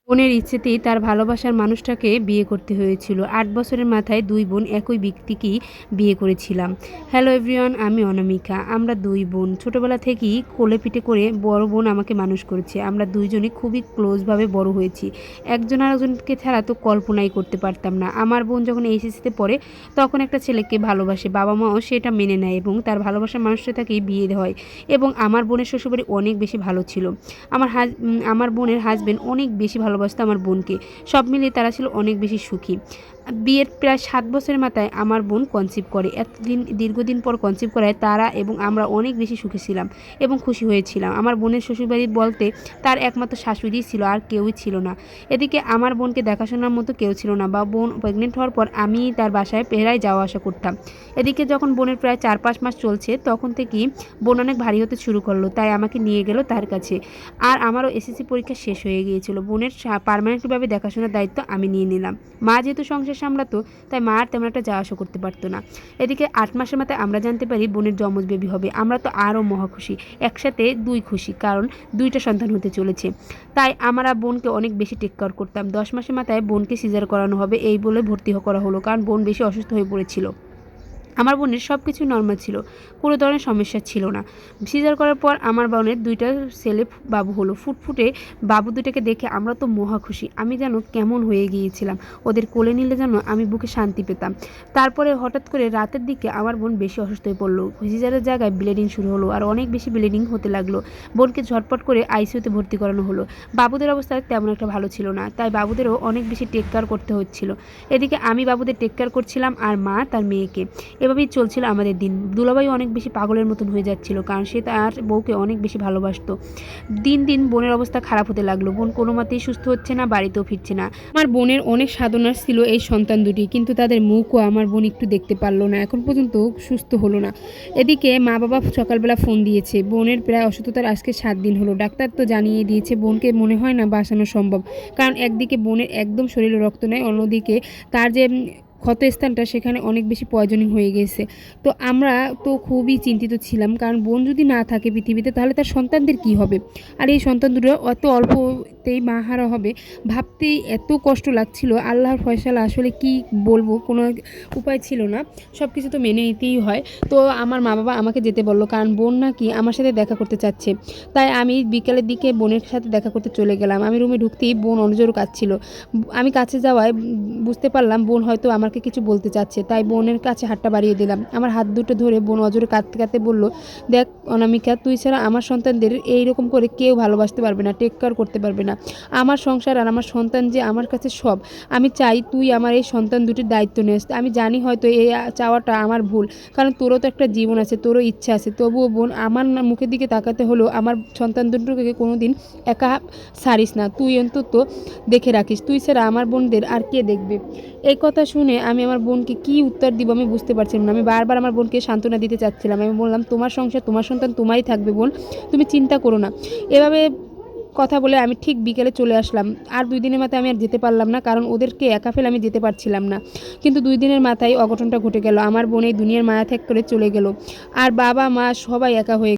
বোনের ইচ্ছেতেই তার ভালোবাসার মানুষটাকে বিয়ে করতে হয়েছিল। ৮ বছরের মাথায় ২ বোন একই ব্যক্তিকেই বিয়ে করেছিলাম। হ্যালো এভরিওয়ান, আমি অনামিকা। আমরা ২ বোন। ছোটবেলা থেকেই কোলে-পিঠে করে বড় বোন আমাকে মানুষ করেছে। আমরা ২ জনই খুবই ক্লোজভাবে বড় হয়েছি। একজন আরেকজনকে ছাড়া তো কল্পনাই করতে পারতাম না। আমার বোন যখন এইচএসসিতে পড়ে তখন একটা ছেলেকে ভালোবাসে। বাবা-মাও সেটা মেনে নেয় এবং তার ভালোবাসার মানুষটাকেই বিয়ে হয় এবং আমার বোনের শ্বশুরবাড়ি অনেক বেশি ভালো ছিল। আমার বোনের হাসব্যান্ড অনেক বেশি ভালোবাসতো আমার বোনকে। সব মিলিয়ে তারা ছিল অনেক বেশি সুখী। বিয়ের প্রায় ৭ বছরের মাথায় আমার বোন কনসিভ করে। এতদিন দীর্ঘদিন পর কনসিভ করায় তারা এবং আমরা অনেক বেশি সুখী ছিলাম এবং খুশি হয়েছিলাম। আমার বোনের শ্বশুরবাড়ি বলতে তার একমাত্র শাশুড়িই ছিল, আর কেউই ছিল না। এদিকে আমার বোনকে দেখাশোনার মতো কেউ ছিল না, বা বোন প্রেগনেন্ট হওয়ার পর আমি তার বাসায় প্রায় যাওয়া আসা করতাম। এদিকে যখন বোনের প্রায় ৪-৫ মাস চলছে তখন থেকেই বোন অনেক ভারী হতে শুরু করলো, তাই আমাকে নিয়ে গেল তার কাছে। আর আমারও এসএসসি পরীক্ষা শেষ হয়ে গিয়েছিল। বোনের পার্মানেন্টভাবে দেখাশোনার দায়িত্ব আমি নিয়ে নিলাম। মা যেহেতু সংসার সামলাতো তাই মা আর তেমন একটা যাওয়া আসা করতে পারতো না। এদিকে ৮ মাসের মাথায় আমরা জানতে পারি বোনের যমজ বেবি হবে। আমরা তো আরও মহা খুশি, একসাথে ২ খুশি, কারণ ২টা সন্তান হতে চলেছে। তাই আমরা বোনকে অনেক বেশি টেক কেয়ার করতাম। ১০ মাসের মাথায় বোনকে সিজার করানো হবে এই বলে ভর্তি করা হলো, কারণ বোন বেশি অসুস্থ হয়ে পড়েছিল। আমার বোনের সব কিছু নর্মাল ছিল, কোনো ধরনের সমস্যা ছিল না। সিজার করার পর আমার বোনের ২টা ছেলে বাবু হলো। ফুটফুটে বাবু ২টাকে দেখে আমরা তো মহা খুশি। আমি যেন কেমন হয়ে গিয়েছিলাম, ওদের কোলে নিলে যেন আমি বুকে শান্তি পেতাম। তারপরে হঠাৎ করে রাতের দিকে আমার বোন বেশি অসুস্থ হয়ে পড়লো। সিজারের জায়গায় ব্লিডিং শুরু হলো, আর অনেক বেশি ব্লিডিং হতে লাগলো। বোনকে ঝটপট করে আইসিইউতে ভর্তি করানো হলো। বাবুদের অবস্থা তেমন একটা ভালো ছিল না, তাই বাবুদেরও অনেক বেশি টেক কেয়ার করতে হচ্ছিল। এদিকে আমি বাবুদের টেক কেয়ার করছিলাম আর মা তার মেয়েকে। এভাবেই চলছিল আমাদের দিন। দুলাভাই অনেক বেশি পাগলের মতন হয়ে যাচ্ছিল, কারণ সে তার বউকে অনেক বেশি ভালোবাসতো। দিন দিন বোনের অবস্থা খারাপ হতে লাগলো। বোন কোনো মতেই সুস্থ হচ্ছে না, বাড়িতেও ফিরছে না। আমার বোনের অনেক সাধনার ছিল এই সন্তান দুটি, কিন্তু তাদের মুখও আমার বোন একটু দেখতে পারলো না, এখন পর্যন্ত সুস্থ হলো না। এদিকে মা বাবা সকালবেলা ফোন দিয়েছে, বোনের প্রায় অসুস্থতার আজকে ৭ দিন হলো। ডাক্তার তো জানিয়ে দিয়েছে বোনকে মনে হয় না বাঁচানো সম্ভব, কারণ একদিকে বোনের একদম শরীরে রক্ত নেই, অন্যদিকে তার যে ক্ষতস্থানটা সেখানে অনেক বেশি পয়জনিং হয়ে গেছে। তো আমরা তো খুবই চিন্তিত ছিলাম, কারণ বোন যদি না থাকে পৃথিবীতে তাহলে তার সন্তানদের কি হবে। আর এই সন্তান দুটো অত অল্পতেই মাহারা হবে ভাবতেই এত কষ্ট লাগছিল। আল্লাহর ফয়সালা, আসলে কি বলবো, কোনো উপায় ছিল না, সব কিছু তো মেনে নিতেই হয়। তো আমার মা বাবা আমাকে যেতে বললো, কারণ বোন নাকি আমার সাথে দেখা করতে চাচ্ছে। তাই আমি বিকালের দিকে বোনের সাথে দেখা করতে চলে গেলাম। আমি রুমে ঢুকতেই বোন অনজোর কাঁদছিল। আমি কাছে যাওয়ায় বুঝতে পারলাম বোন হয়তো আমাকে কিছু বলতে চাচ্ছে, তাই বোনের কাছে হাতটা বাড়িয়ে দিলাম। আমার হাত দুটো ধরে বোন অজরে কাঁদতে কাঁদতে বলল, দেখ অনামিকা, তুই ছাড়া আমার সন্তানদের এইরকম করে কেউ ভালোবাসতে পারবে না, টেক কেয়ার করতে পারবে না। আমার সংসার আর আমার সন্তান যে আমার কাছে সব। আমি চাই তুই আমার এই সন্তান দুটির দায়িত্ব নিস। আমি জানি হয়তো এই চাওয়াটা আমার ভুল, কারণ তোরও তো একটা জীবন আছে, তোরও ইচ্ছা আছে। তবুও বোন, আমার মুখের দিকে তাকাতে হলেও আমার সন্তান দুটোকে কোনো দিন একা ছাড়িস না, তুই অন্তত দেখে রাখিস। তুই ছাড়া আমার বোনদের আর কে দেখবে। এই কথা শুনে আমি আমার বোনকে কী উত্তর দিব আমি বুঝতে পারছিলাম না। আমি বারবার আমার বোনকে সান্ত্বনা দিতে চাচ্ছিলাম। আমি বললাম, তোমার সংসার, তোমার সন্তান তোমারই থাকবে বোন, তুমি চিন্তা করো না। এভাবে কথা বলে আমি ঠিক বিকেলে চলে আসলাম। আর ২ দিনের মাথায় আমি আর যেতে পারলাম না, কারণ ওদেরকে একা ফেলে আমি যেতে পারছিলাম না। কিন্তু ২ দিনের মাথায় অঘটনটা ঘটে গেল। আমার বোন এই দুনিয়ার মায়া ত্যাগ করে চলে গেল, আর বাবা মা সবাই একা হয়ে